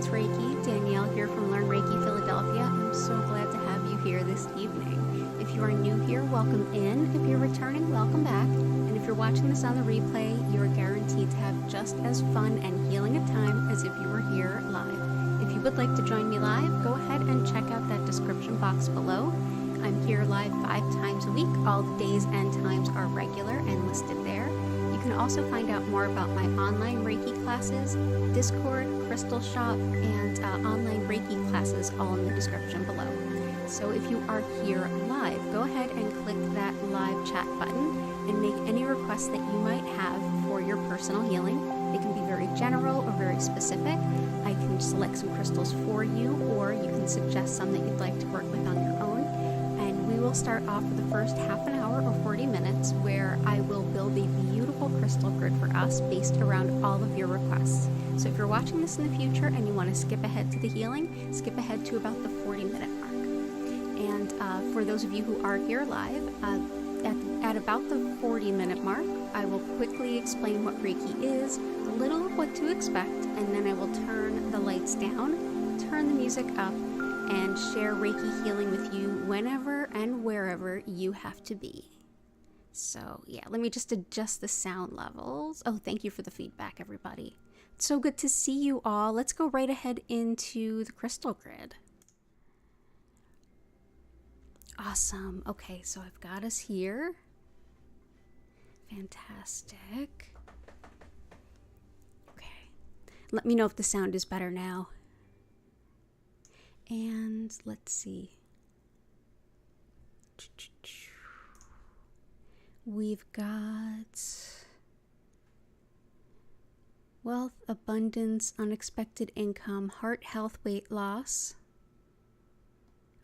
Friends Reiki, Danielle here from Learn Reiki Philadelphia. I'm so glad to have you here this evening. If you are new here, welcome in. If you're returning, welcome back. And if you're watching this on the replay, you're guaranteed to have just as fun and healing a time as if you were here live. If you would like to join me live, go ahead and check out that description box below. I'm here live 5 times a week. All the days and times are regular and listed there. You can also find out more about my online Reiki classes, Discord, Crystal Shop, and online Reiki classes all in the description below. So if you are here live, go ahead and click that live chat button and make any requests that you might have for your personal healing. It can be very general or very specific. I can select some crystals for you, or you can suggest some that you'd like to work with on your own. And we will start off with the first half an hour or 40 minutes where I will build a beautiful crystal grid for us based around all of your requests. So if you're watching this in the future and you want to skip ahead to the healing, skip ahead to about the 40-minute mark. And for those of you who are here live, at about the 40-minute mark, I will quickly explain what Reiki is, a little of what to expect, and then I will turn the lights down, turn the music up, and share Reiki healing with you whenever and wherever you have to be. So yeah, let me just adjust the sound levels. Oh, thank you for the feedback, everybody. It's so good to see you all. Let's go right ahead into the crystal grid. Awesome. Okay, so I've got us here. Fantastic. Okay. Let me know if the sound is better now. And let's see. We've got wealth, abundance, unexpected income, heart health, weight loss.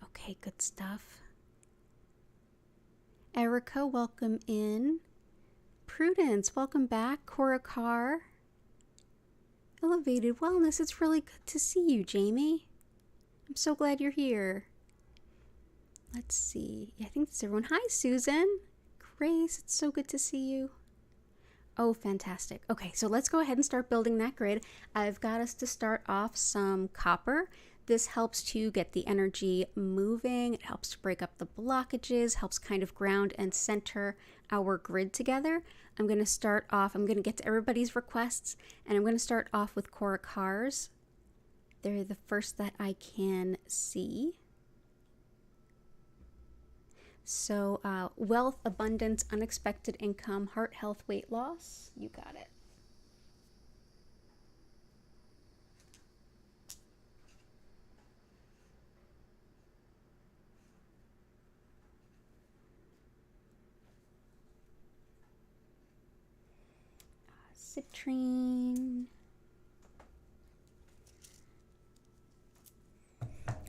Okay, good stuff. Erica, welcome in. Prudence, welcome back. Cora Carr. Elevated wellness, it's really good to see you, Jamie. I'm so glad you're here. Let's see. Yeah, I think that's everyone. Hi, Susan. Grace, it's so good to see you. Oh, fantastic. Okay, so let's go ahead and start building that grid. I've got us to start off some copper. This helps to get the energy moving. It helps to break up the blockages, helps kind of ground and center our grid together. I'm going to get to everybody's requests, and I'm going to start off with Cora Carr's. They're the first that I can see. So wealth, abundance, unexpected income, heart health, weight loss. You got it. Citrine.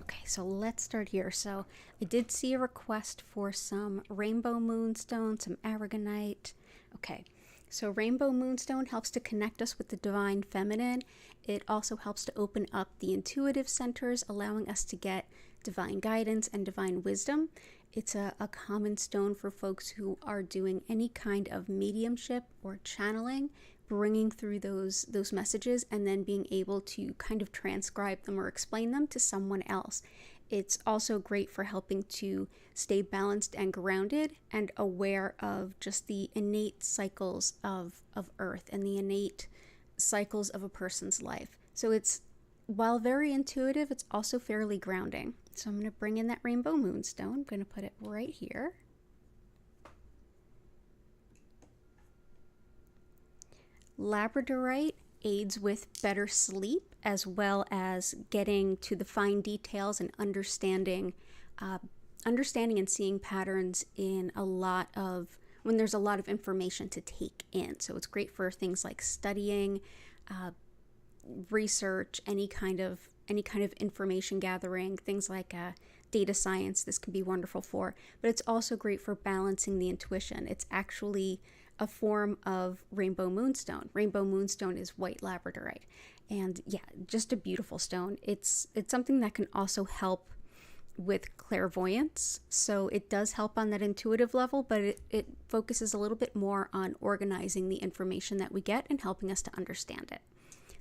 Okay, so let's start here. So I did see a request for some rainbow moonstone, some aragonite. Okay, so rainbow moonstone helps to connect us with the divine feminine. It also helps to open up the intuitive centers, allowing us to get divine guidance and divine wisdom. It's a common stone for folks who are doing any kind of mediumship or channeling, bringing through those messages and then being able to kind of transcribe them or explain them to someone else. It's also great for helping to stay balanced and grounded and aware of just the innate cycles of Earth and the innate cycles of a person's life. So it's, while very intuitive, it's also fairly grounding. So I'm going to bring in that rainbow moonstone. I'm going to put it right here. Labradorite aids with better sleep, as well as getting to the fine details and understanding and seeing patterns in when there's a lot of information to take in. So it's great for things like studying, research, any kind of information gathering, things like data science. This can be wonderful for, but it's also great for balancing the intuition. It's actually a form of rainbow moonstone. Rainbow moonstone is white labradorite, and yeah, just a beautiful stone. It's something that can also help with clairvoyance. So it does help on that intuitive level, but it focuses a little bit more on organizing the information that we get and helping us to understand it.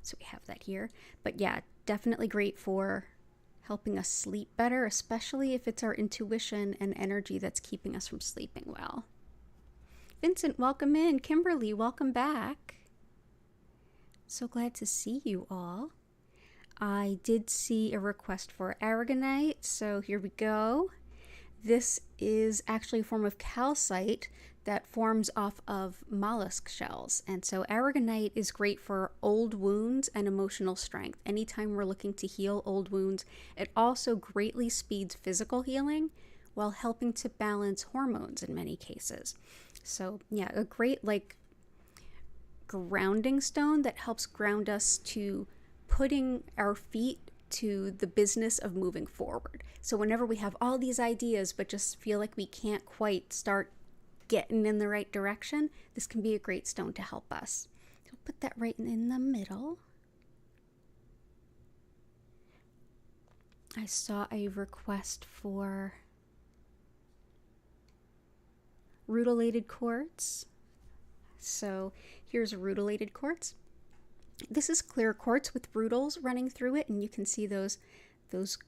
So we have that here. But yeah, definitely great for helping us sleep better, especially if it's our intuition and energy that's keeping us from sleeping well. Vincent, welcome in. Kimberly, welcome back. So glad to see you all. I did see a request for aragonite, so here we go. This is actually a form of calcite that forms off of mollusk shells. And so aragonite is great for old wounds and emotional strength. Anytime we're looking to heal old wounds, it also greatly speeds physical healing while helping to balance hormones in many cases. So yeah, a great like grounding stone that helps ground us to putting our feet to the business of moving forward. So whenever we have all these ideas but just feel like we can't quite start getting in the right direction, this can be a great stone to help us. So put that right in the middle. I saw a request for rutilated quartz. So here's a rutilated quartz. This is clear quartz with rutils running through it, and you can see those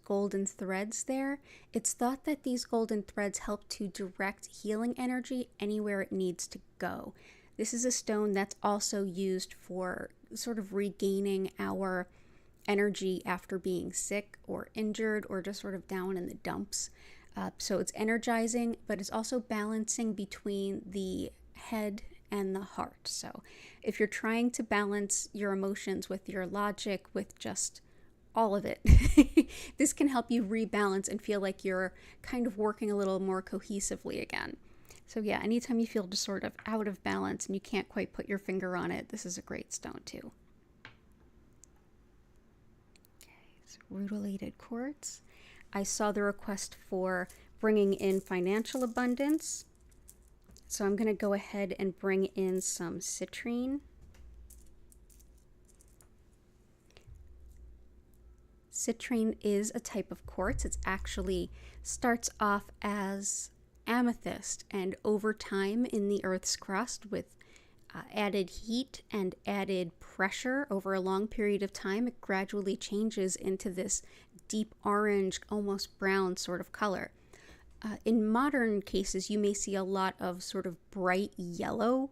golden threads there. It's thought that these golden threads help to direct healing energy anywhere it needs to go. This is a stone that's also used for sort of regaining our energy after being sick or injured or just sort of down in the dumps. So it's energizing, but it's also balancing between the head and the heart. So if you're trying to balance your emotions with your logic, with just all of it, this can help you rebalance and feel like you're kind of working a little more cohesively again. So yeah, anytime you feel just sort of out of balance and you can't quite put your finger on it, this is a great stone too. Okay, so rutilated quartz. I saw the request for bringing in financial abundance. So I'm going to go ahead and bring in some citrine. Citrine is a type of quartz. It actually starts off as amethyst, and over time in the Earth's crust, with added heat and added pressure over a long period of time, it gradually changes into this deep orange, almost brown sort of color. In modern cases, you may see a lot of sort of bright yellow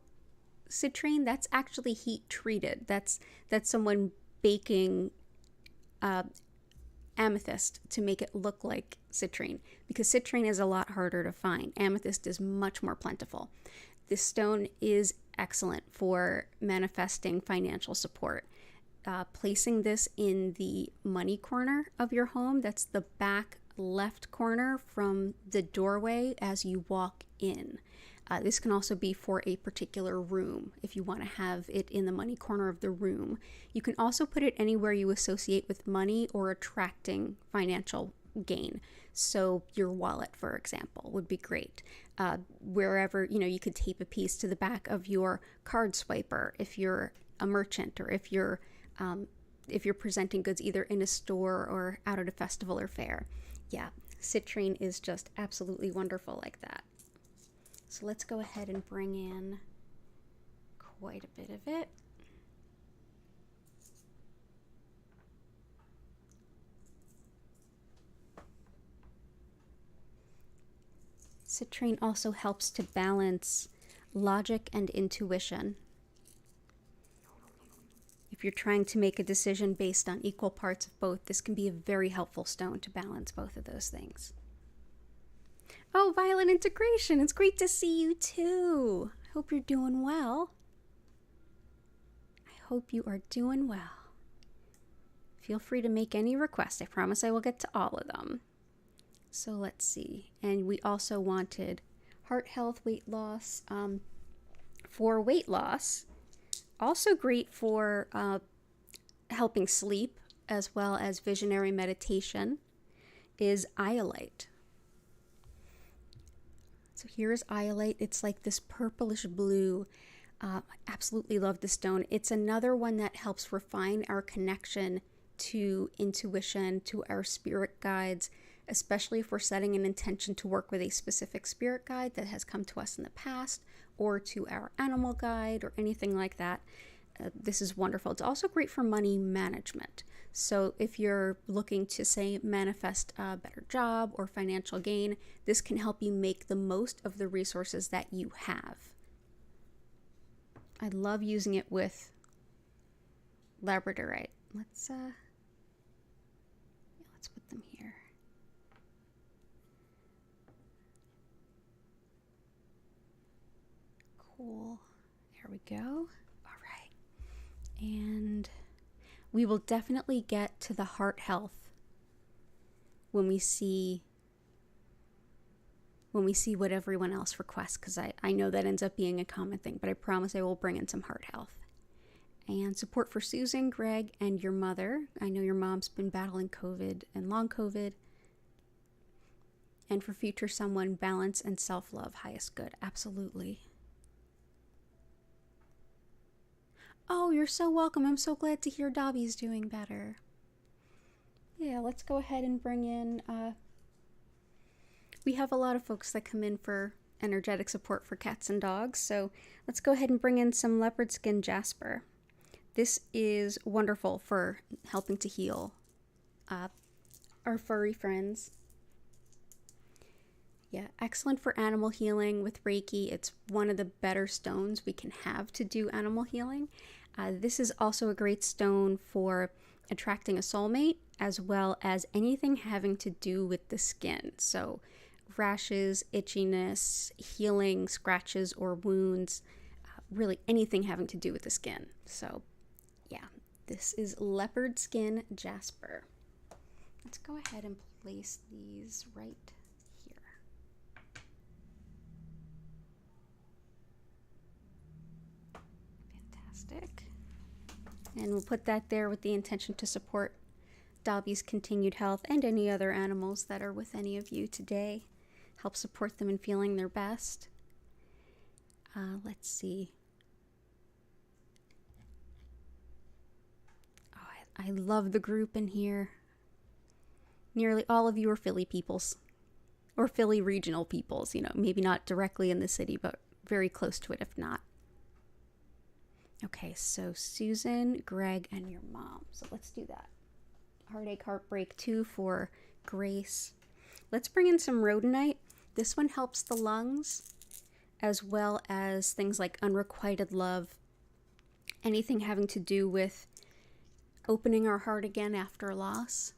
citrine. That's actually heat treated. That's someone baking amethyst to make it look like citrine, because citrine is a lot harder to find. Amethyst is much more plentiful. This stone is excellent for manifesting financial support. Placing this in the money corner of your home, that's the back left corner from the doorway as you walk in. This can also be for a particular room if you want to have it in the money corner of the room. You can also put it anywhere you associate with money or attracting financial gain. So your wallet, for example, would be great. Wherever, you could tape a piece to the back of your card swiper if you're a merchant, or if you're presenting goods either in a store or out at a festival or fair. Yeah, citrine is just absolutely wonderful like that. So let's go ahead and bring in quite a bit of it. Citrine also helps to balance logic and intuition. If you're trying to make a decision based on equal parts of both, this can be a very helpful stone to balance both of those things. Oh, Violet Integration, it's great to see you too. I hope you're doing well. I hope you are doing well. Feel free to make any requests. I promise I will get to all of them. So let's see. And we also wanted heart health, weight loss. For weight loss, also great for helping sleep as well as visionary meditation, is Iolite. So here's Iolite. It's like this purplish blue. I absolutely love the stone. It's another one that helps refine our connection to intuition, to our spirit guides, especially if we're setting an intention to work with a specific spirit guide that has come to us in the past, or to our animal guide or anything like that. this is wonderful. It's also great for money management. So if you're looking to, say, manifest a better job or financial gain, this can help you make the most of the resources that you have. I love using it with labradorite. Let's put them here. Cool. There we go. All right. And we will definitely get to the heart health when we see what everyone else requests, because I know that ends up being a common thing, but I promise I will bring in some heart health. And support for Susan, Greg, and your mother. I know your mom's been battling COVID and long COVID. And for future someone, balance and self-love, highest good. Absolutely. Oh, you're so welcome. I'm so glad to hear Dobby's doing better. Yeah, let's go ahead and bring in, we have a lot of folks that come in for energetic support for cats and dogs, so let's go ahead and bring in some leopardskin Jasper. This is wonderful for helping to heal our furry friends. Yeah, excellent for animal healing with Reiki. It's one of the better stones we can have to do animal healing. This is also a great stone for attracting a soulmate, as well as anything having to do with the skin. So rashes, itchiness, healing scratches or wounds, really anything having to do with the skin. So yeah, this is leopardskin Jasper. Let's go ahead and place these right here. Fantastic. And we'll put that there with the intention to support Dobby's continued health and any other animals that are with any of you today. Help support them in feeling their best. Let's see. Oh, I love the group in here. Nearly all of you are Philly peoples, or Philly regional peoples, you know, maybe not directly in the city, but very close to it if not. Okay, so Susan, Greg, and your mom. So let's do that. Heartache, heartbreak 2 for Grace. Let's bring in some rhodonite. This one helps the lungs, as well as things like unrequited love, anything having to do with opening our heart again after loss.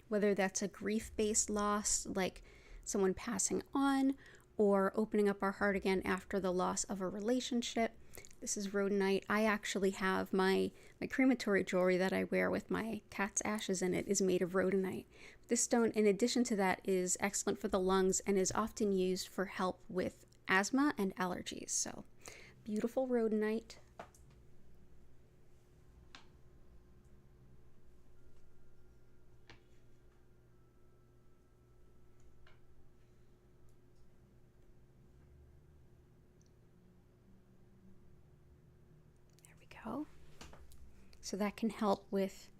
Whether that's a grief-based loss, like someone passing on, or opening up our heart again after the loss of a relationship. This is rhodonite. I actually have my crematory jewelry that I wear with my cat's ashes in it is made of rhodonite. This stone, in addition to that, is excellent for the lungs and is often used for help with asthma and allergies. So, beautiful rhodonite. So that can help with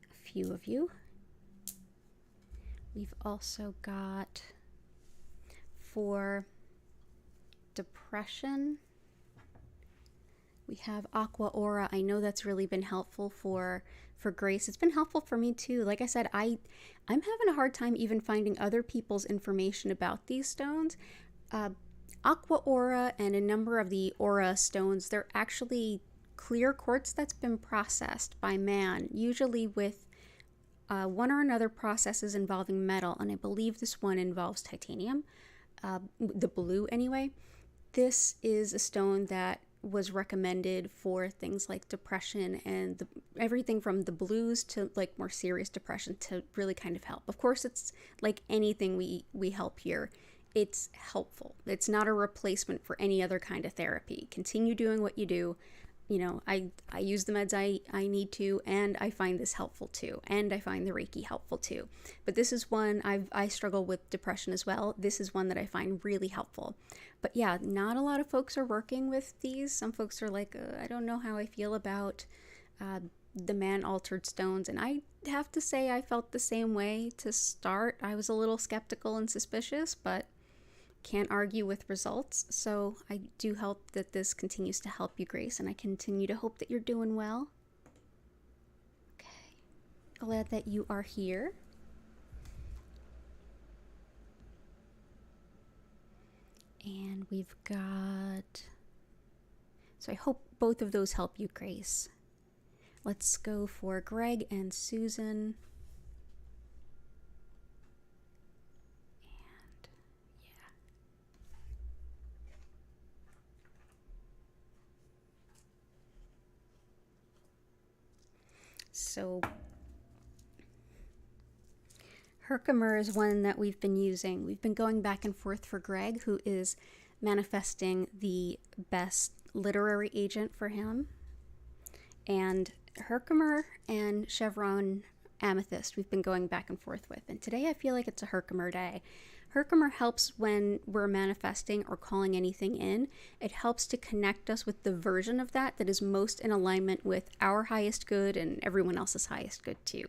a few of you. We've also got for depression, we have Aqua Aura. I know that's really been helpful for Grace. It's been helpful for me too. Like I said, I'm having a hard time even finding other people's information about these stones. Aqua Aura and a number of the Aura stones, they're actually clear quartz that's been processed by man, usually with one or another processes involving metal, and I believe this one involves titanium, the blue anyway. This is a stone that was recommended for things like depression and everything from the blues to like more serious depression to really kind of help. Of course, it's like anything we help here. It's helpful. It's not a replacement for any other kind of therapy. Continue doing what you do. You know, I use the meds I need to, and I find this helpful too, and I find the Reiki helpful too. But this is one, I struggle with depression as well. This is one that I find really helpful. But yeah, not a lot of folks are working with these. Some folks are like, I don't know how I feel about the man-altered stones, and I have to say I felt the same way to start. I was a little skeptical and suspicious, but can't argue with results, so I do hope that this continues to help you, Grace, and I continue to hope that you're doing well. Okay, glad that you are here. And we've got, so I hope both of those help you, Grace. Let's go for Greg and Susan. And yeah. So herkiner is one that we've been using. We've been going back and forth for Greg, who is manifesting the best literary agent for him. And herkiner and chevron amethyst we've been going back and forth with. And today I feel like it's a herkiner day. Herkiner helps when we're manifesting or calling anything in. It helps to connect us with the version of that is most in alignment with our highest good and everyone else's highest good too.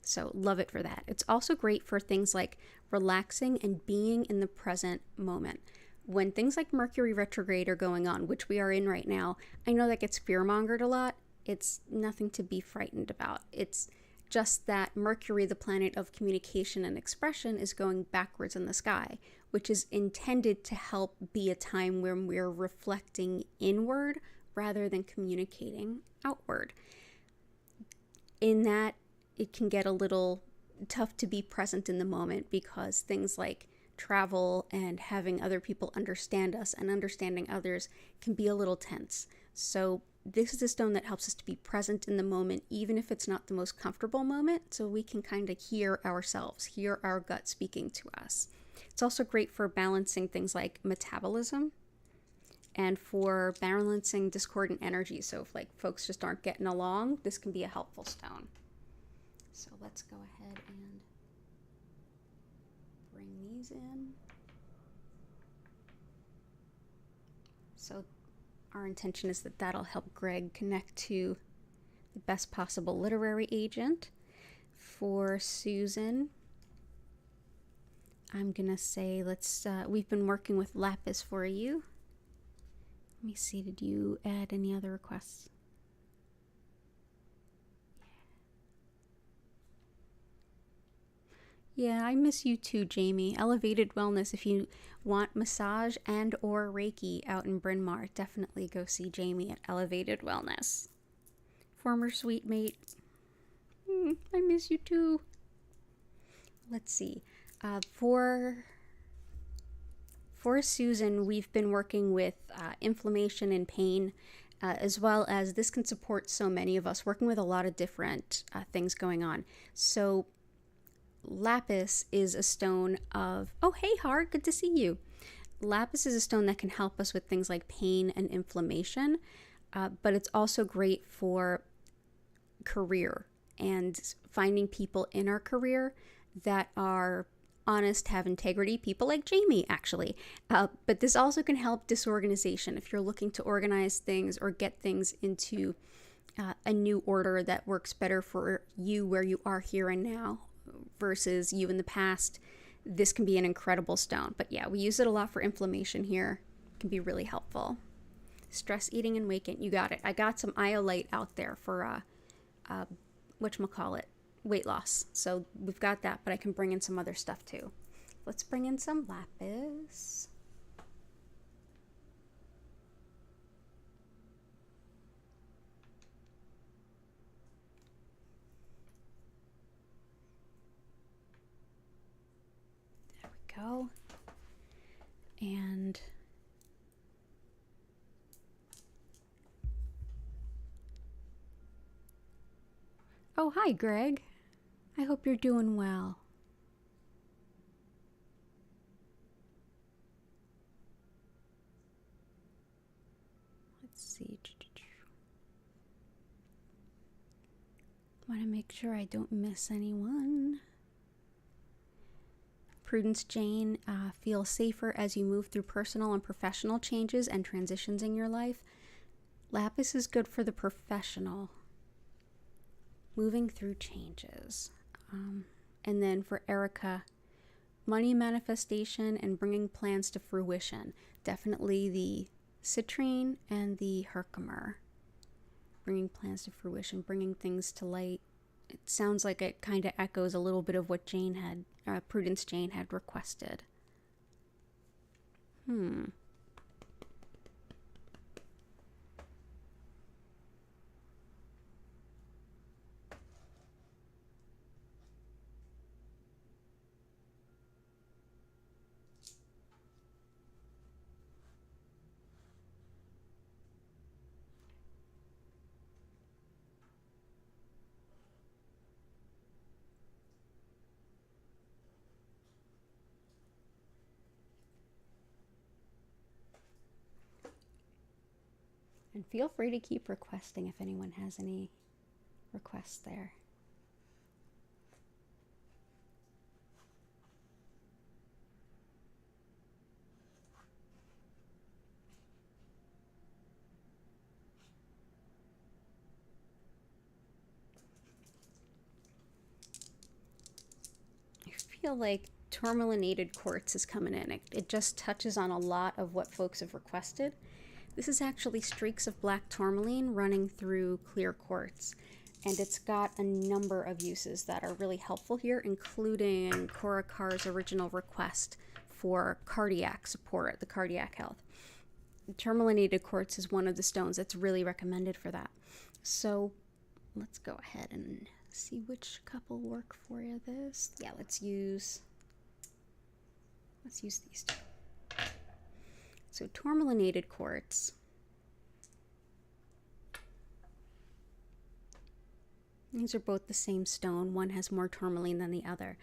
So love it for that. It's also great for things like relaxing and being in the present moment. When things like Mercury retrograde are going on, which we are in right now, I know that gets fear-mongered a lot. It's nothing to be frightened about. It's just that Mercury, the planet of communication and expression, is going backwards in the sky, which is intended to help be a time when we're reflecting inward rather than communicating outward. In that, it can get a little tough to be present in the moment because things like travel and having other people understand us and understanding others can be a little tense. So this is a stone that helps us to be present in the moment, even if it's not the most comfortable moment, so we can kind of hear ourselves, hear our gut speaking to us. It's also great for balancing things like metabolism and for balancing discordant energy. So if like folks just aren't getting along, this can be a helpful stone. So let's go ahead and bring these in. So our intention is that that'll help Greg connect to the best possible literary agent. For Susan, I'm gonna say we've been working with Lapis for you. Let me see, did you add any other requests? Yeah, I miss you too, Jamie. Elevated Wellness, if you want massage and or Reiki out in Bryn Mawr, definitely go see Jamie at Elevated Wellness. Former sweet mate, I miss you too. Let's see. For Susan, we've been working with inflammation and pain, as well as this can support so many of us, working with a lot of different things going on. So Lapis is a stone of, oh, hey, Hart, good to see you. Lapis is a stone that can help us with things like pain and inflammation, but it's also great for career and finding people in our career that are honest, have integrity, people like Jamie, actually. But this also can help disorganization. If you're looking to organize things or get things into a new order that works better for you where you are here and now versus you in the past, this can be an incredible stone. But yeah, we use it a lot for inflammation here. It can be really helpful. Stress eating and weight gain, you got it. I got some Iolite out there for whatchamacallit, weight loss. So we've got that, but I can bring in some other stuff too. Let's bring in some Lapis. Go. And oh, hi, Greg. I hope you're doing well. Let's see. Want to make sure I don't miss anyone. Prudence Jane, feel safer as you move through personal and professional changes and transitions in your life. Lapis is good for the professional. Moving through changes. And then for Erica, money manifestation and bringing plans to fruition. Definitely the citrine and the herkiner. Bringing plans to fruition, bringing things to light. It sounds like it kind of echoes a little bit of what Prudence Jane had requested. And feel free to keep requesting if anyone has any requests there. I feel like tourmalinated quartz is coming in. It just touches on a lot of what folks have requested. This is actually streaks of black tourmaline running through clear quartz, and it's got a number of uses that are really helpful here, including Cora Carr's original request for cardiac support, the cardiac health. Tourmalinated quartz is one of the stones that's really recommended for that. So let's go ahead and see which couple work for you. Let's use these two. So tourmalinated quartz. These are both the same stone. One has more tourmaline than the other.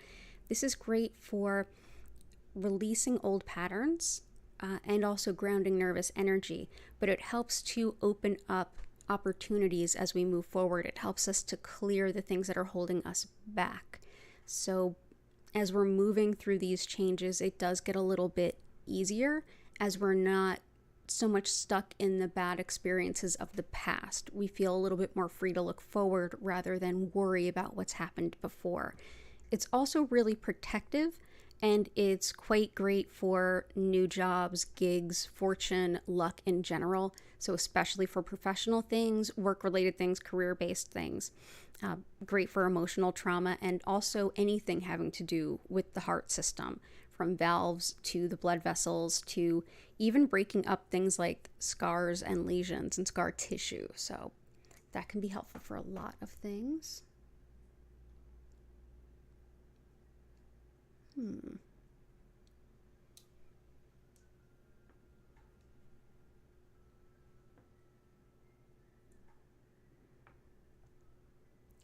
This is great for releasing old patterns and also grounding nervous energy, but it helps to open up opportunities as we move forward. It helps us to clear the things that are holding us back. So as we're moving through these changes, it does get a little bit easier as we're not so much stuck in the bad experiences of the past. We feel a little bit more free to look forward rather than worry about what's happened before. It's also really protective, and it's quite great for new jobs, gigs, fortune, luck in general. So especially for professional things, work-related things, career-based things. Great for emotional trauma, and also anything having to do with the heart system, from valves to the blood vessels to even breaking up things like scars and lesions and scar tissue. So that can be helpful for a lot of things.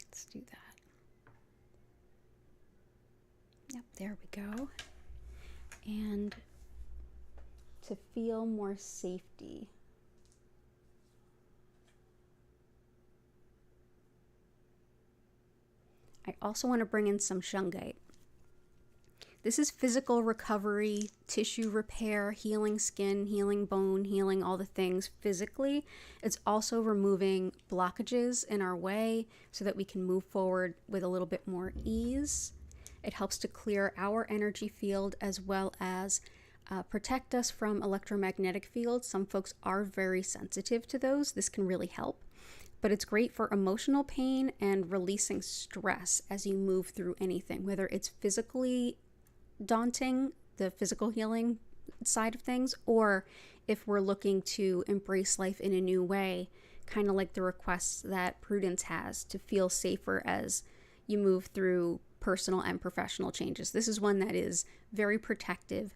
Let's do that. Yep, there we go. And to feel more safety. I also want to bring in some shungite. This is physical recovery, tissue repair, healing skin, healing bone, healing all the things physically. It's also removing blockages in our way so that we can move forward with a little bit more ease. It helps to clear our energy field as well as protect us from electromagnetic fields. Some folks are very sensitive to those. This can really help. But it's great for emotional pain and releasing stress as you move through anything, whether it's physically daunting, the physical healing side of things, or if we're looking to embrace life in a new way, kind of like the requests that Prudence has to feel safer as you move through personal and professional changes. This is one that is very protective,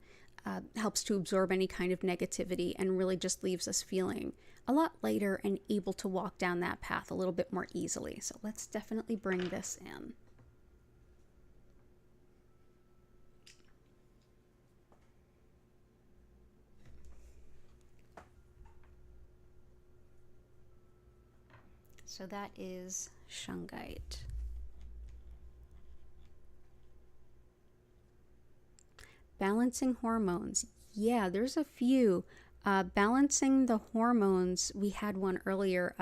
helps to absorb any kind of negativity, and really just leaves us feeling a lot lighter and able to walk down that path a little bit more easily. So let's definitely bring this in. So that is shungite. Balancing hormones. Yeah, there's a few. Balancing the hormones, we had one earlier,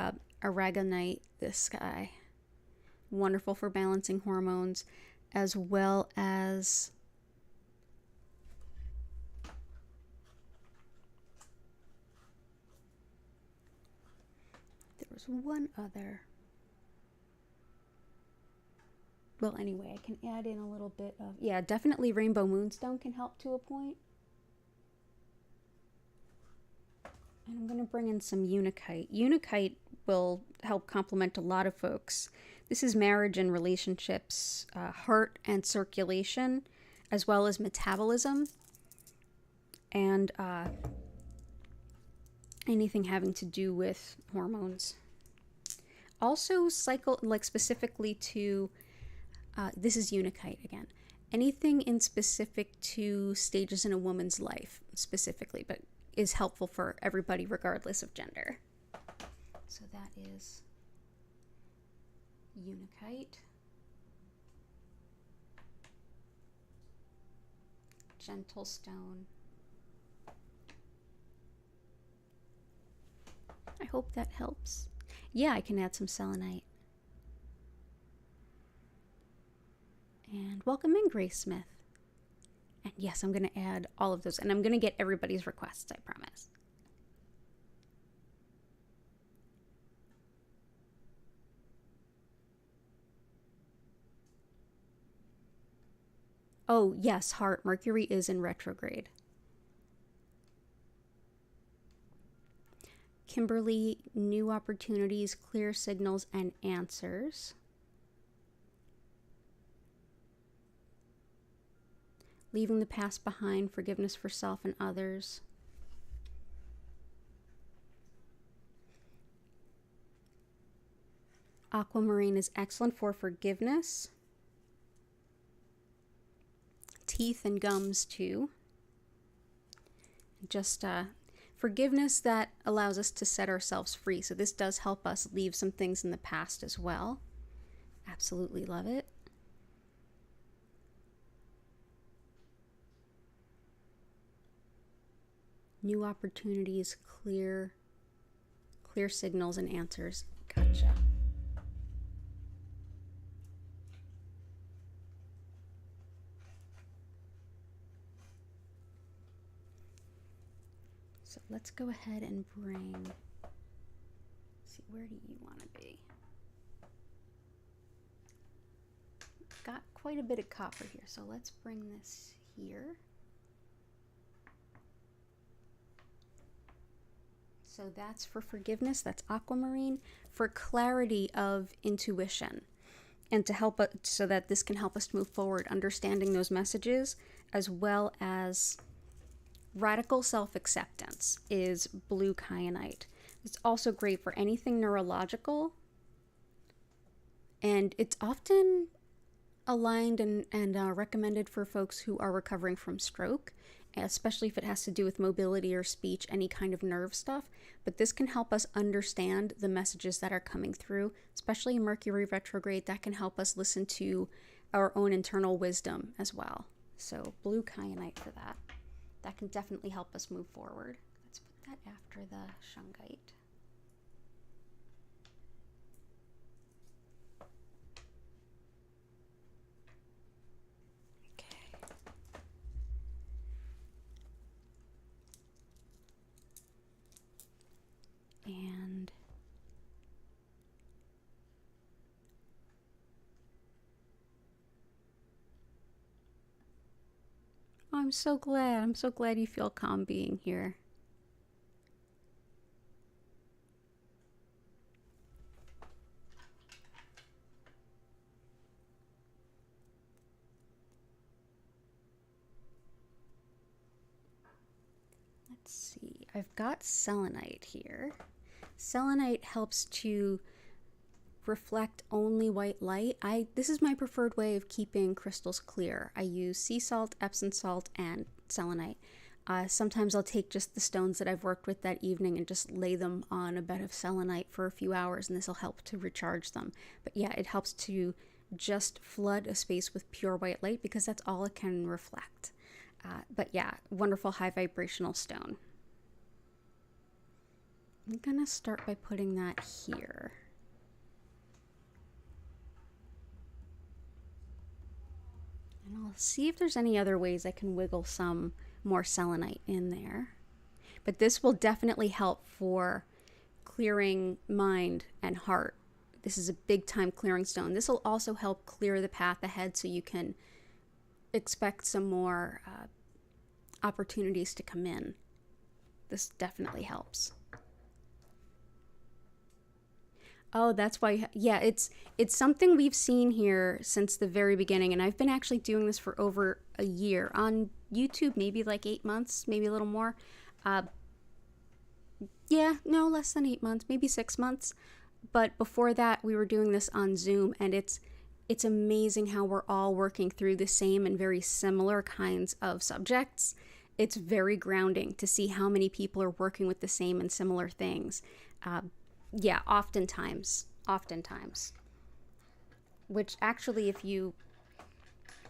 aragonite, this guy. Wonderful for balancing hormones, as well as was one other. Well, anyway, I can add in a little bit of, yeah, definitely rainbow moonstone can help to a point. And I'm going to bring in some Unakite. Unakite will help complement a lot of folks. This is marriage and relationships, heart and circulation, as well as metabolism, and anything having to do with hormones. Also cycle, like specifically to, this is Unakite again. Anything in specific to stages in a woman's life specifically, but is helpful for everybody regardless of gender. So that is Unakite. Gentle stone. I hope that helps. Yeah, I can add some selenite. And welcome in, Grace Smith. And yes, I'm going to add all of those. And I'm going to get everybody's requests, I promise. Oh, yes, heart. Mercury is in retrograde. Kimberly, new opportunities, clear signals, and answers. Leaving the past behind, forgiveness for self and others. Aquamarine is excellent for forgiveness. Teeth and gums too. Just forgiveness that allows us to set ourselves free. So this does help us leave some things in the past as well. Absolutely love it. New opportunities, clear signals and answers. Gotcha. So let's go ahead and bring, let's see, where do you want to be? Got quite a bit of copper here, so let's bring this here. So that's for forgiveness, that's aquamarine. For clarity of intuition, and to help us, so that this can help us move forward, understanding those messages, as well as radical self-acceptance, is blue kyanite. It's also great for anything neurological, and it's often aligned and recommended for folks who are recovering from stroke, especially if it has to do with mobility or speech, any kind of nerve stuff. But this can help us understand the messages that are coming through, especially in Mercury retrograde. That can help us listen to our own internal wisdom as well. So blue kyanite for that. That can definitely help us move forward. Let's put that after the shungite. And I'm so glad. I'm so glad you feel calm being here. Let's see. I've got selenite here. Selenite helps to reflect only white light. This is my preferred way of keeping crystals clear. I use sea salt, Epsom salt, and selenite. Sometimes I'll take just the stones that I've worked with that evening and just lay them on a bed of selenite for a few hours, and this will help to recharge them. But yeah, it helps to just flood a space with pure white light because that's all it can reflect. But yeah, wonderful high vibrational stone. I'm gonna start by putting that here. And I'll see if there's any other ways I can wiggle some more selenite in there. But this will definitely help for clearing mind and heart. This is a big time clearing stone. This will also help clear the path ahead so you can expect some more opportunities to come in. This definitely helps. Oh, that's why. Yeah, it's something we've seen here since the very beginning, and I've been actually doing this for over a year on YouTube, maybe like 8 months, maybe a little more. Yeah, no, less than 8 months, maybe 6 months. But before that, we were doing this on Zoom, and it's amazing how we're all working through the same and very similar kinds of subjects. It's very grounding to see how many people are working with the same and similar things. Yeah, oftentimes. Which actually, if you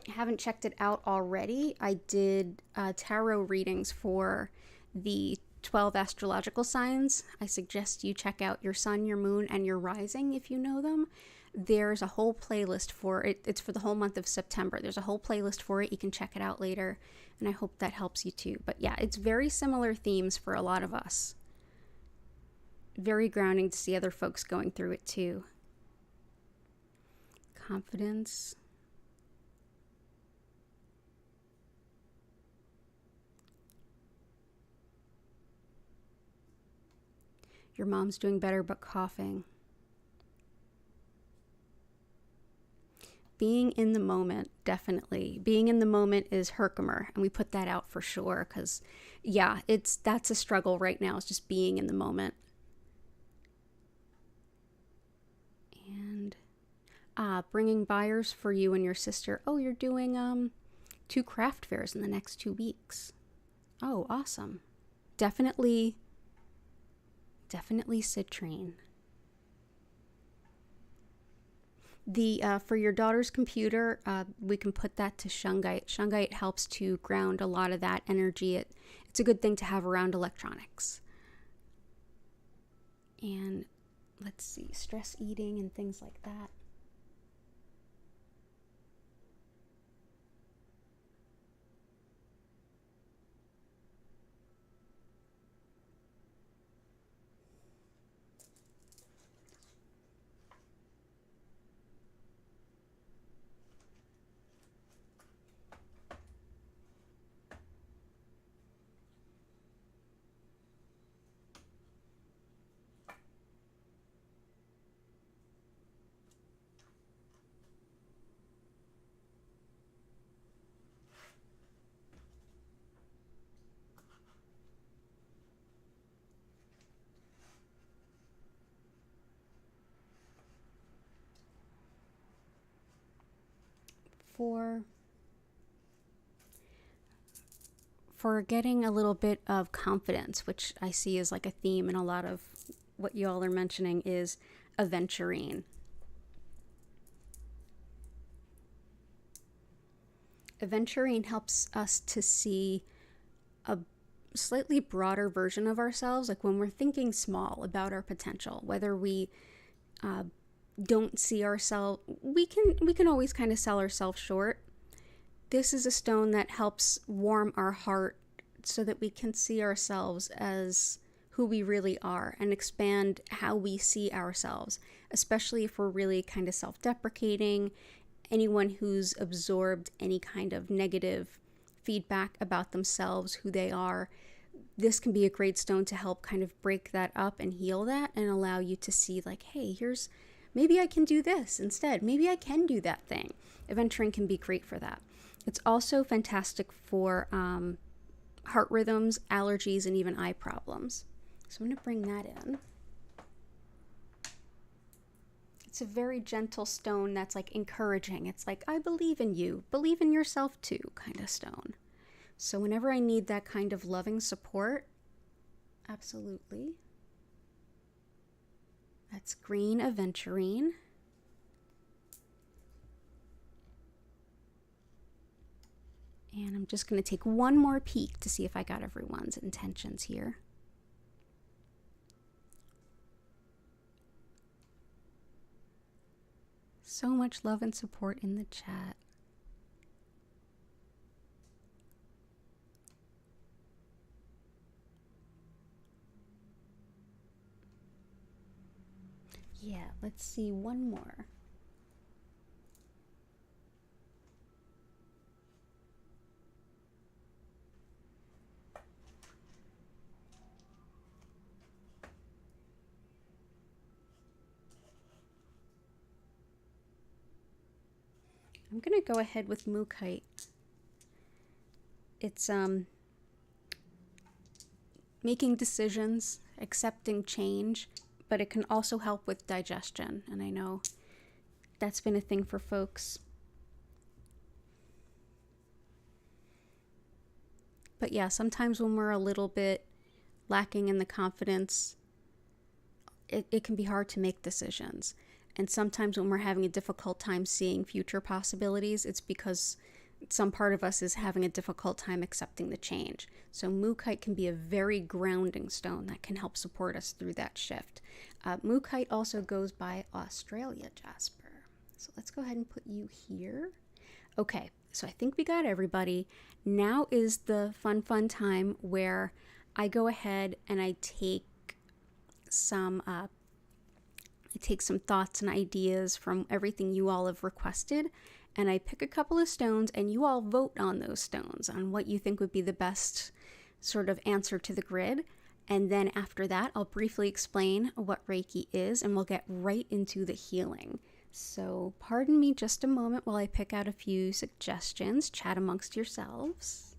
haven't checked it out already, I did tarot readings for the 12 astrological signs. I suggest you check out your sun, your moon, and your rising if you know them. There's a whole playlist for it. It's for the whole month of September. There's a whole playlist for it. You can check it out later, and I hope that helps you too. But yeah, it's very similar themes for a lot of us. Very grounding to see other folks going through it too. Confidence. Your mom's doing better but coughing. Being in the moment, definitely. Being in the moment is herkiner, and we put that out for sure because, yeah, that's a struggle right now. It's just being in the moment. And bringing buyers for you and your sister. Oh, you're doing 2 craft fairs in the next 2 weeks. Oh, awesome. Definitely citrine. The for your daughter's computer, we can put that to shungite. Shungite helps to ground a lot of that energy. It's a good thing to have around electronics. And let's see, stress eating and things like that. For getting a little bit of confidence, which I see is like a theme in a lot of what y'all are mentioning, is aventurine. Aventurine helps us to see a slightly broader version of ourselves, like when we're thinking small about our potential, whether we don't see ourselves, we can always kind of sell ourselves short. This is a stone that helps warm our heart so that we can see ourselves as who we really are and expand how we see ourselves, especially if we're really kind of self-deprecating. Anyone who's absorbed any kind of negative feedback about themselves, who they are, this can be a great stone to help kind of break that up and heal that and allow you to see like, hey, maybe I can do this instead. Maybe I can do that thing. Aventurine can be great for that. It's also fantastic for heart rhythms, allergies, and even eye problems. So I'm going to bring that in. It's a very gentle stone that's like encouraging. It's like, I believe in you. Believe in yourself too kind of stone. So whenever I need that kind of loving support, absolutely. That's green aventurine. And I'm just going to take one more peek to see if I got everyone's intentions here. So much love and support in the chat. Yeah, let's see one more. I'm gonna go ahead with mookaite. It's making decisions, accepting change, but it can also help with digestion, and I know that's been a thing for folks. But yeah, sometimes when we're a little bit lacking in the confidence, it can be hard to make decisions. And sometimes when we're having a difficult time seeing future possibilities, it's because some part of us is having a difficult time accepting the change. So mookaite can be a very grounding stone that can help support us through that shift. Mookaite also goes by Australia Jasper. So let's go ahead and put you here. Okay, so I think we got everybody. Now is the fun time where I go ahead and I take some thoughts and ideas from everything you all have requested, and I pick a couple of stones and you all vote on those stones on what you think would be the best sort of answer to the grid. And then after that, I'll briefly explain what Reiki is and we'll get right into the healing. So pardon me just a moment while I pick out a few suggestions. Chat amongst yourselves.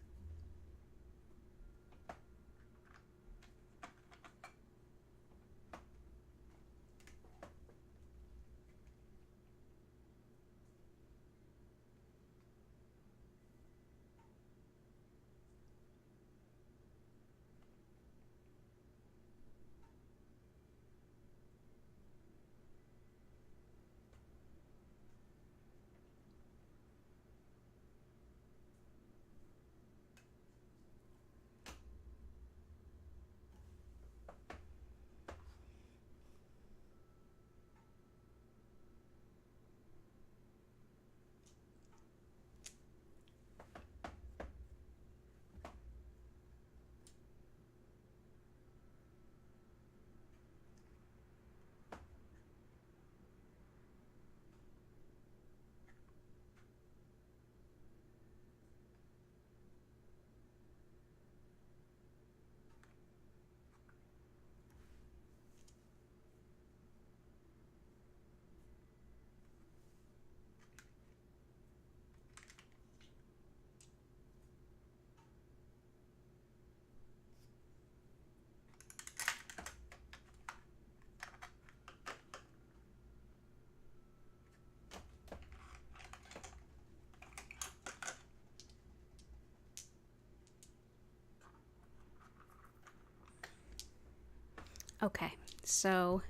Okay, so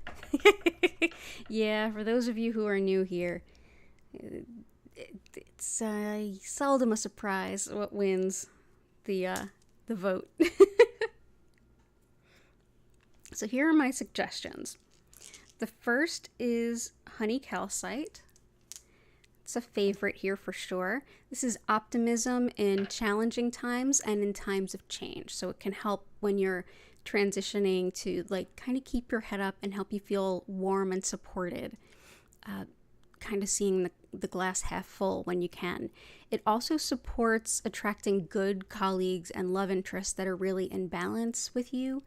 yeah, for those of you who are new here, it's seldom a surprise what wins the vote. So here are my suggestions. The first is honey calcite. It's a favorite here for sure. This is optimism in challenging times and in times of change. So it can help when you're transitioning to like kind of keep your head up and help you feel warm and supported. Kind of seeing the glass half full when you can. It also supports attracting good colleagues and love interests that are really in balance with you.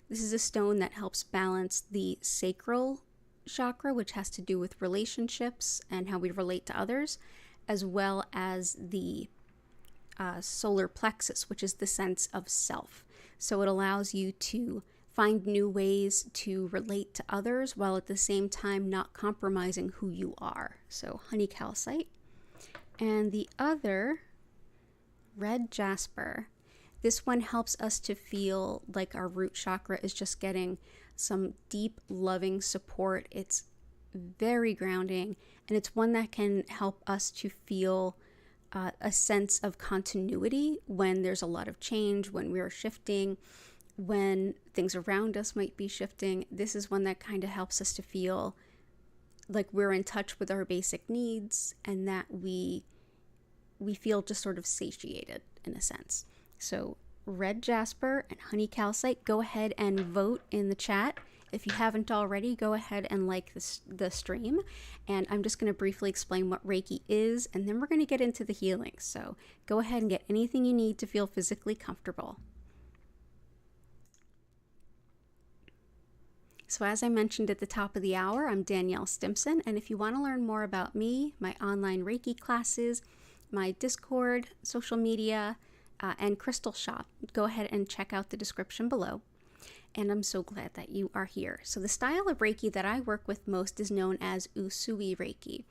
This is a stone that helps balance the sacral chakra, which has to do with relationships and how we relate to others, as well as the solar plexus, which is the sense of self. So it allows you to find new ways to relate to others while at the same time not compromising who you are. So honey calcite. And the other, red jasper. This one helps us to feel like our root chakra is just getting some deep, loving support. It's very grounding, and it's one that can help us to feel a sense of continuity when there's a lot of change, when we're shifting, when things around us might be shifting. This is one that kind of helps us to feel like we're in touch with our basic needs and that we feel just sort of satiated in a sense. So red jasper and honey calcite, go ahead and vote in the chat If you haven't already, go ahead and like the stream, and I'm just going to briefly explain what Reiki is, and then we're going to get into the healing. So go ahead and get anything you need to feel physically comfortable. So as I mentioned at the top of the hour, I'm Danielle Stimpson, and if you want to learn more about me, my online Reiki classes, my Discord, social media, and crystal shop, go ahead and check out the description below. And I'm so glad that you are here. So the style of Reiki that I work with most is known as Usui Reiki.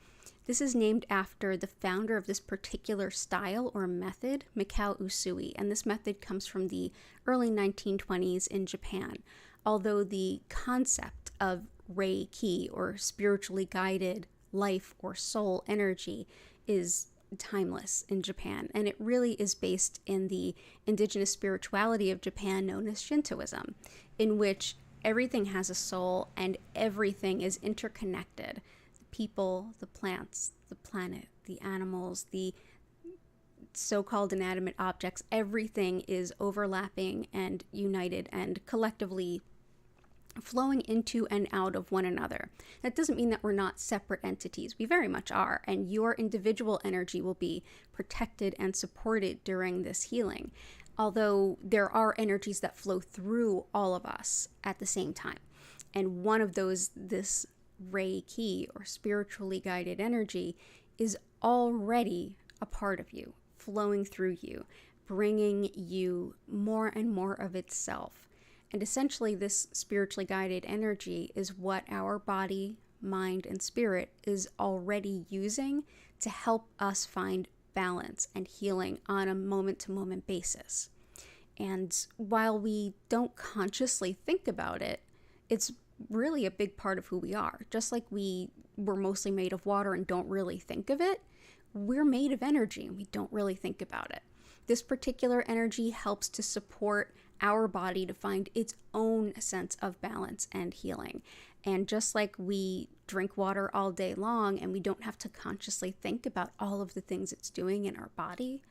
This is named after the founder of this particular style or method, Mikao Usui, and this method comes from the early 1920s in Japan. Although the concept of Reiki, or spiritually guided life or soul energy, is timeless in Japan, and it really is based in the indigenous spirituality of Japan known as Shintoism, in which everything has a soul and everything is interconnected. The people, the plants, the planet, the animals, the so-called inanimate objects, everything is overlapping and united and collectively flowing into and out of one another. That doesn't mean that we're not separate entities. We very much are, and your individual energy will be protected and supported during this healing, although there are energies that flow through all of us at the same time. And one of those, this Reiki, or spiritually guided energy, is already a part of you, flowing through you, bringing you more and more of itself. And essentially, this spiritually guided energy is what our body, mind, and spirit is already using to help us find balance and healing on a moment-to-moment basis. And while we don't consciously think about it, it's really a big part of who we are. Just like we're mostly made of water and don't really think of it, we're made of energy and we don't really think about it. This particular energy helps to support our body to find its own sense of balance and healing. And just like we drink water all day long and we don't have to consciously think about all of the things it's doing in our body,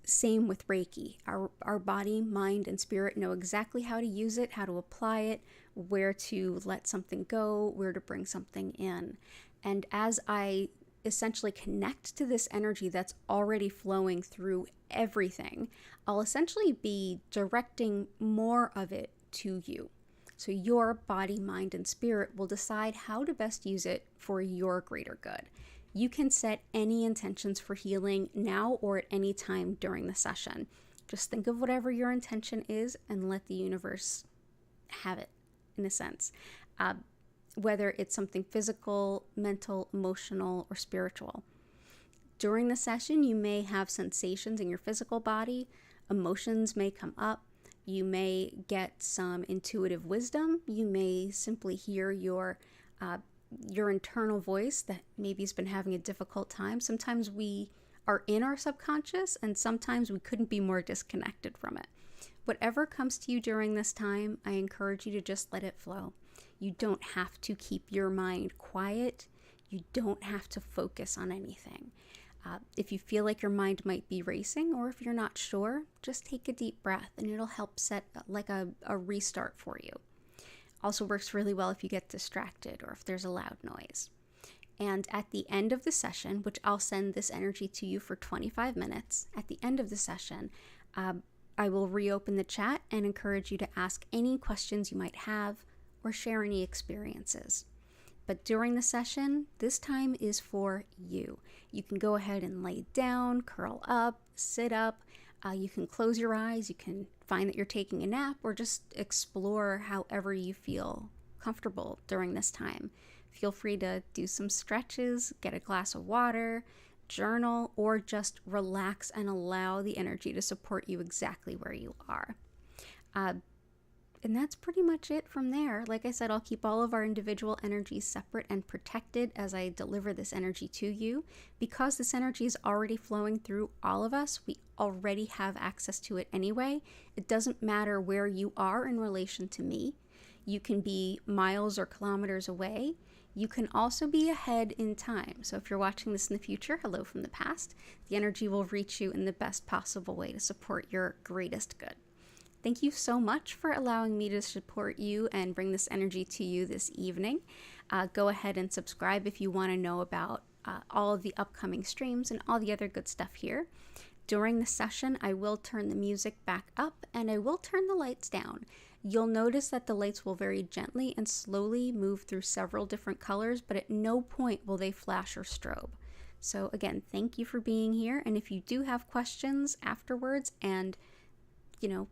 same with Reiki. Our body, mind, and spirit know exactly how to use it, how to apply it, where to let something go, where to bring something in. And as I essentially connect to this energy that's already flowing through everything, I'll essentially be directing more of it to you. So your body, mind, and spirit will decide how to best use it for your greater good. You can set any intentions for healing now or at any time during the session. Just think of whatever your intention is and let the universe have it, in a sense. Whether it's something physical, mental, emotional, or spiritual. During the session, you may have sensations in your physical body, emotions may come up, you may get some intuitive wisdom, you may simply hear your internal voice that maybe has been having a difficult time. Sometimes we are in our subconscious, and sometimes we couldn't be more disconnected from it. Whatever comes to you during this time, I encourage you to just let it flow. You don't have to keep your mind quiet. You don't have to focus on anything. If you feel like your mind might be racing, or if you're not sure, just take a deep breath and it'll help set like a restart for you. Also works really well if you get distracted or if there's a loud noise. And at the end of the session, which I'll send this energy to you for 25 minutes, at the end of the session, I will reopen the chat and encourage you to ask any questions you might have or share any experiences. But during the session, this time is for you. You can go ahead and lay down, curl up, sit up. You can close your eyes. You can find that you're taking a nap or just explore however you feel comfortable during this time. Feel free to do some stretches, get a glass of water, journal, or just relax and allow the energy to support you exactly where you are. And that's pretty much it from there. Like I said, I'll keep all of our individual energies separate and protected as I deliver this energy to you. Because this energy is already flowing through all of us, we already have access to it anyway. It doesn't matter where you are in relation to me. You can be miles or kilometers away. You can also be ahead in time. So if you're watching this in the future, hello from the past, the energy will reach you in the best possible way to support your greatest good. Thank you so much for allowing me to support you and bring this energy to you this evening. Go ahead and subscribe if you want to know about all of the upcoming streams and all the other good stuff here. During the session, I will turn the music back up and I will turn the lights down. You'll notice that the lights will very gently and slowly move through several different colors, but at no point will they flash or strobe. So again, thank you for being here. And if you do have questions afterwards and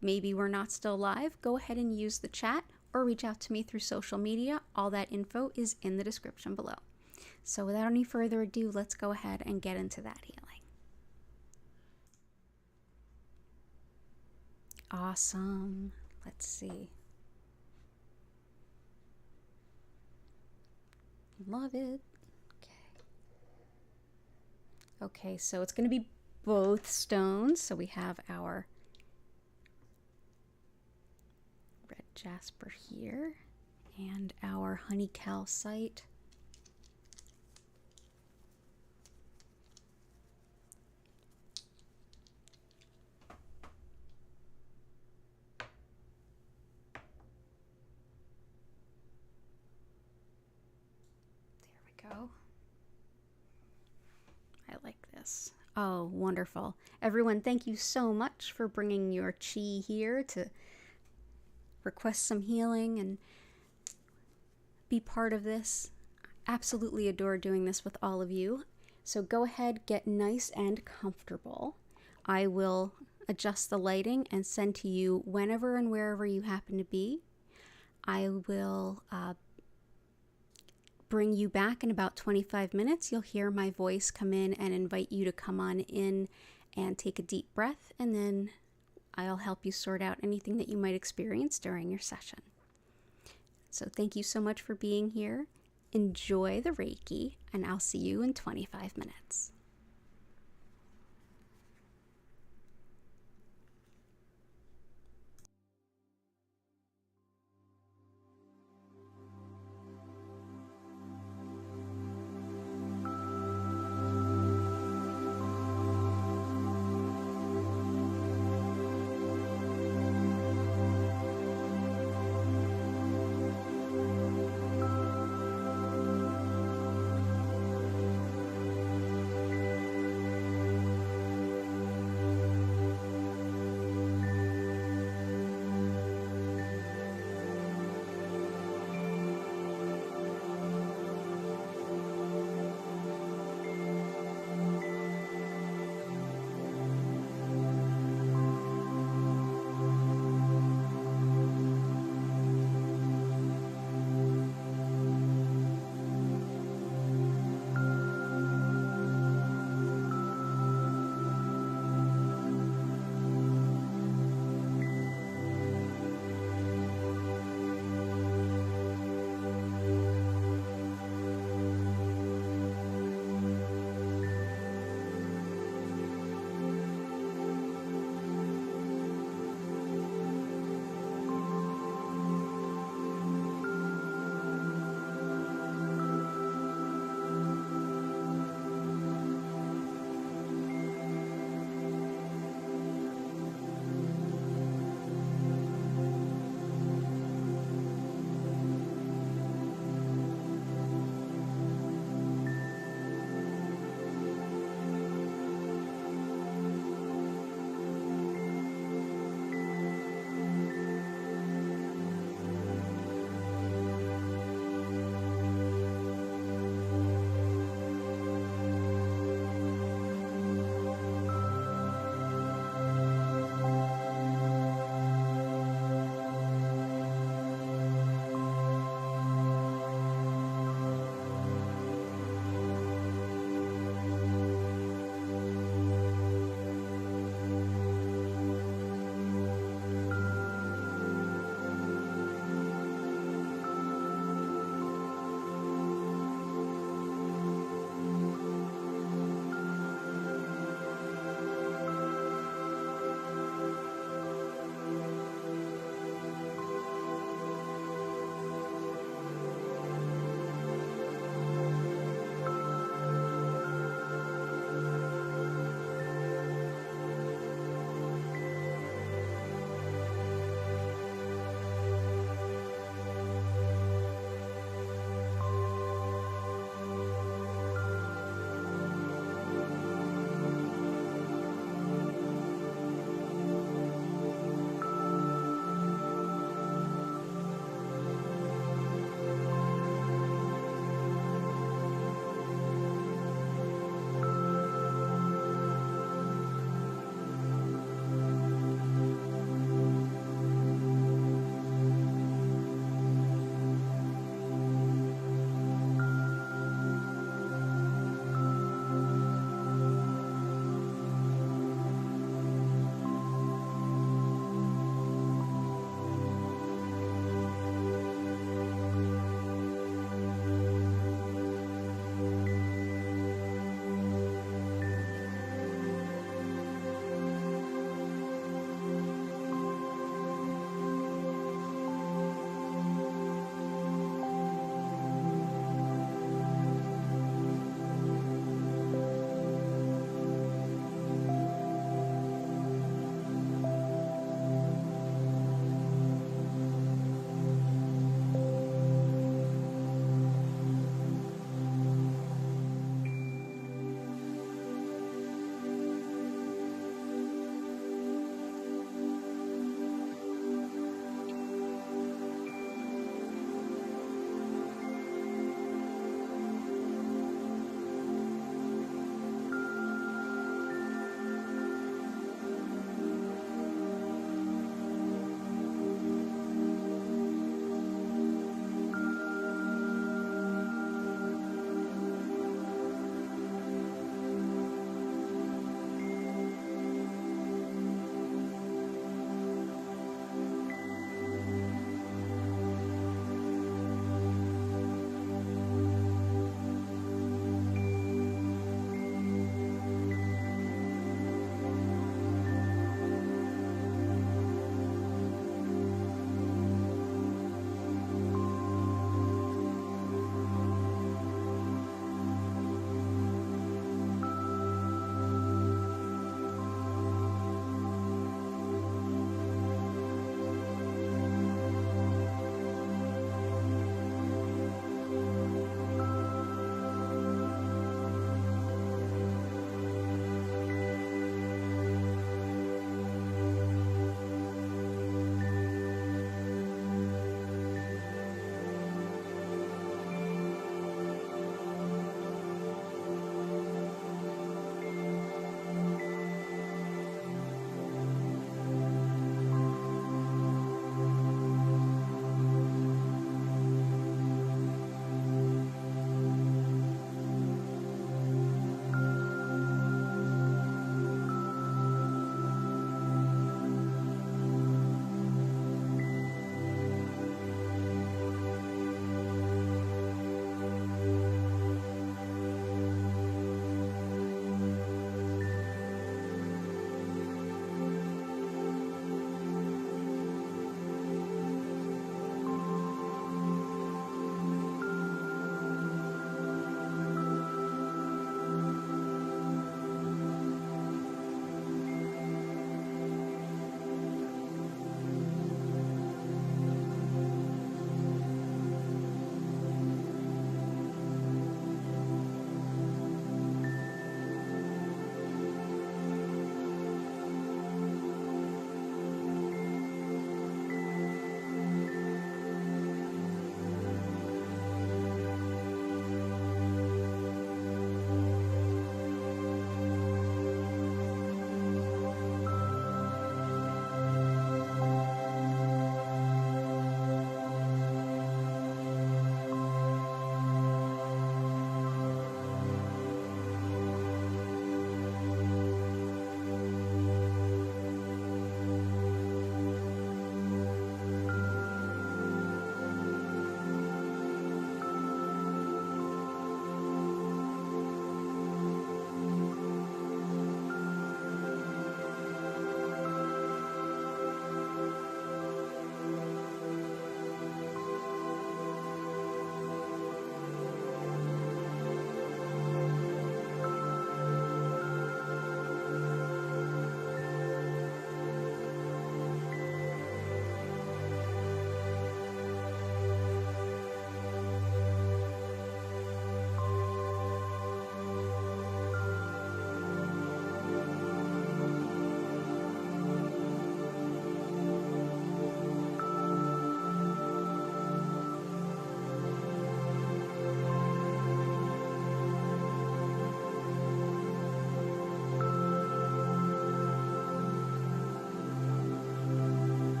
maybe we're not still live, go ahead and use the chat or reach out to me through social media. All that info is in the description below. So without any further ado, let's go ahead and get into that healing. Awesome. Let's see. Love it. Okay, so it's going to be both stones. So we have our red jasper here and our honey calcite. There we go. I like this. Oh, wonderful. Everyone, thank you so much for bringing your chi here to request some healing and be part of this. Absolutely adore doing this with all of you. So go ahead, get nice and comfortable. I will adjust the lighting and send to you whenever and wherever you happen to be. I will bring you back in about 25 minutes. You'll hear my voice come in and invite you to come on in and take a deep breath, and then I'll help you sort out anything that you might experience during your session. So thank you so much for being here. Enjoy the Reiki, and I'll see you in 25 minutes.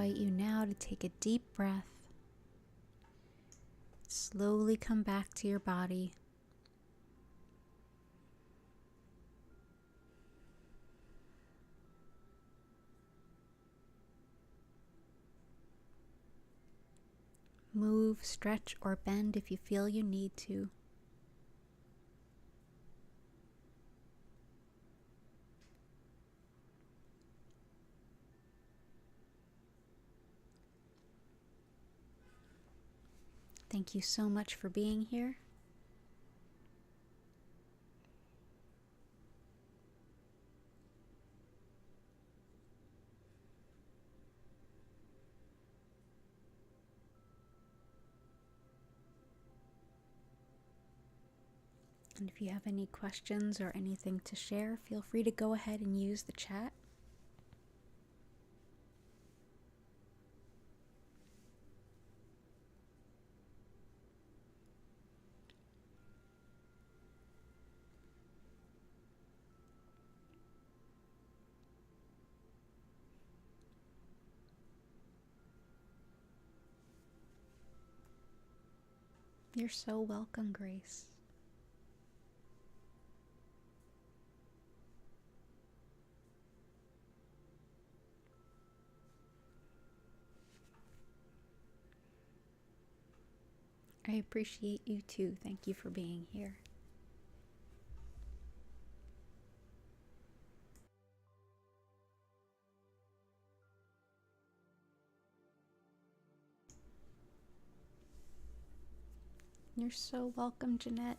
invite you now to take a deep breath. Slowly come back to your body. Move, stretch, or bend if you feel you need to. Thank you so much for being here. And if you have any questions or anything to share, feel free to go ahead and use the chat. You're so welcome, Grace. I appreciate you too. Thank you for being here. You're so welcome, Jeanette.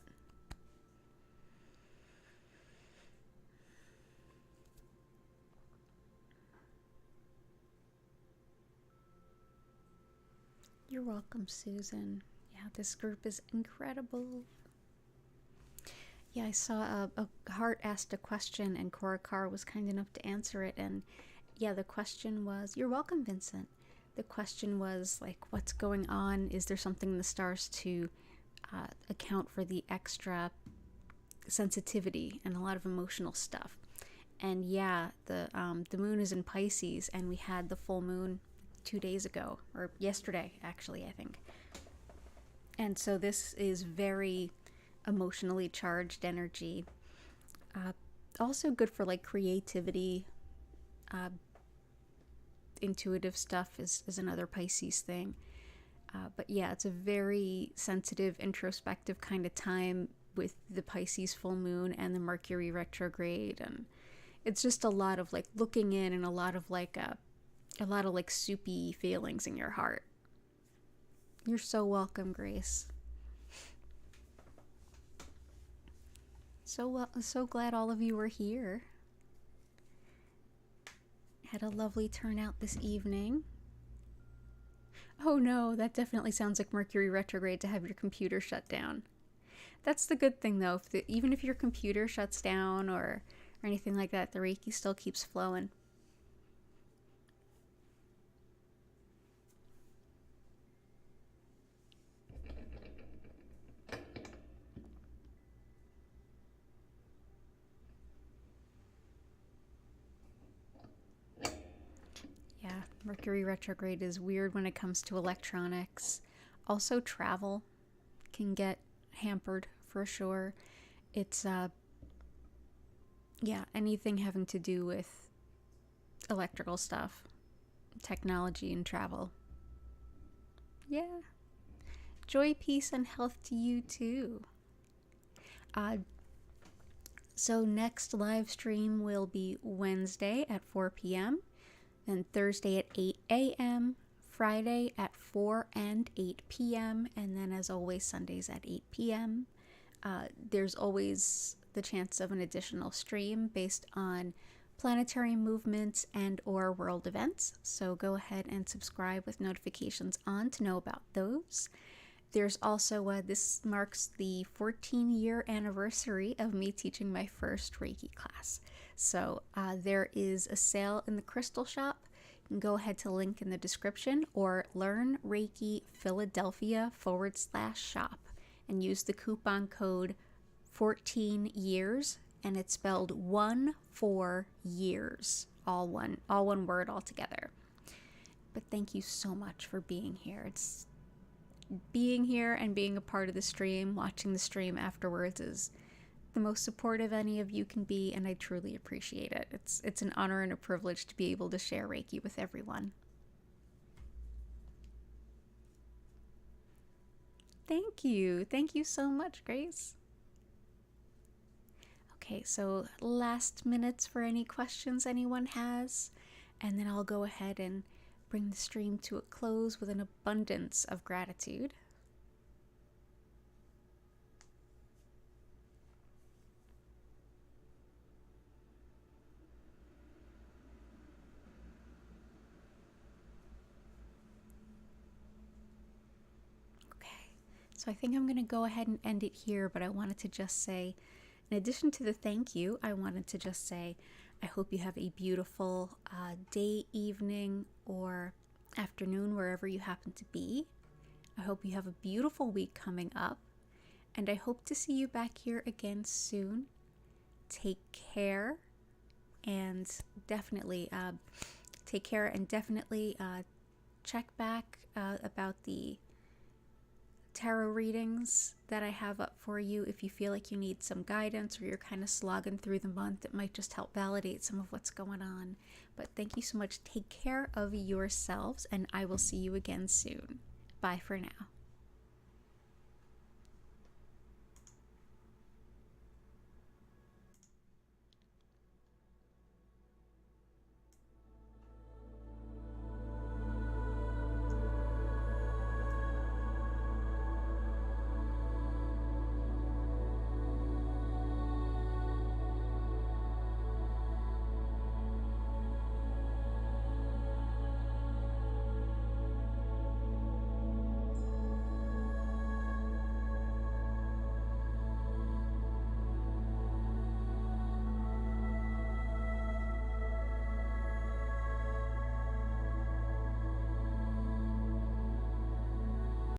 You're welcome, Susan. Yeah, this group is incredible. Yeah, I saw a heart asked a question and Cora Carr was kind enough to answer it. And yeah, the question was, you're welcome, Vincent. The question was like, what's going on? Is there something in the stars to account for the extra sensitivity and a lot of emotional stuff? And yeah, the moon is in Pisces, and we had the full moon 2 days ago, or yesterday actually, I think. And so this is very emotionally charged energy. Also good for like creativity. Intuitive stuff is another Pisces thing. But yeah, it's a very sensitive, introspective kind of time with the Pisces full moon and the Mercury retrograde. And it's just a lot of like looking in, and a lot of like soupy feelings in your heart. You're so welcome, Grace. So glad all of you were here. Had a lovely turnout this evening. Oh no, that definitely sounds like Mercury retrograde to have your computer shut down. That's the good thing though, even if your computer shuts down or anything like that, the Reiki still keeps flowing. Yeah, Mercury retrograde is weird when it comes to electronics. Also, travel can get hampered for sure. It's, yeah, anything having to do with electrical stuff, technology, and travel. Yeah. Joy, peace, and health to you too. So next live stream will be Wednesday at 4 p.m., then Thursday at 8 a.m., Friday at 4 and 8 p.m., and then as always Sundays at 8 p.m. There's always the chance of an additional stream based on planetary movements and or world events, so go ahead and subscribe with notifications on to know about those. There's also, this marks the 14-year anniversary of me teaching my first Reiki class. So there is a sale in the crystal shop. You can go ahead to the link in the description or Learn Reiki Philadelphia /shop and use the coupon code 14 years, and it's spelled 14 years, all one word all together. But thank you so much for being here. It's being here and being a part of the stream, watching the stream afterwards is the most supportive any of you can be, and I truly appreciate it. It's an honor and a privilege to be able to share Reiki with everyone. Thank you. Thank you so much, Grace. Okay, so last minutes for any questions anyone has, and then I'll go ahead and bring the stream to a close with an abundance of gratitude. So I think I'm going to go ahead and end it here, but I wanted to just say, in addition to the thank you, I wanted to just say, I hope you have a beautiful day, evening, or afternoon, wherever you happen to be. I hope you have a beautiful week coming up, and I hope to see you back here again soon. Take care, and definitely check back about the tarot readings that I have up for you. If you feel like you need some guidance or you're kind of slogging through the month, it might just help validate some of what's going on. But thank you so much. Take care of yourselves, and I will see you again soon. Bye for now.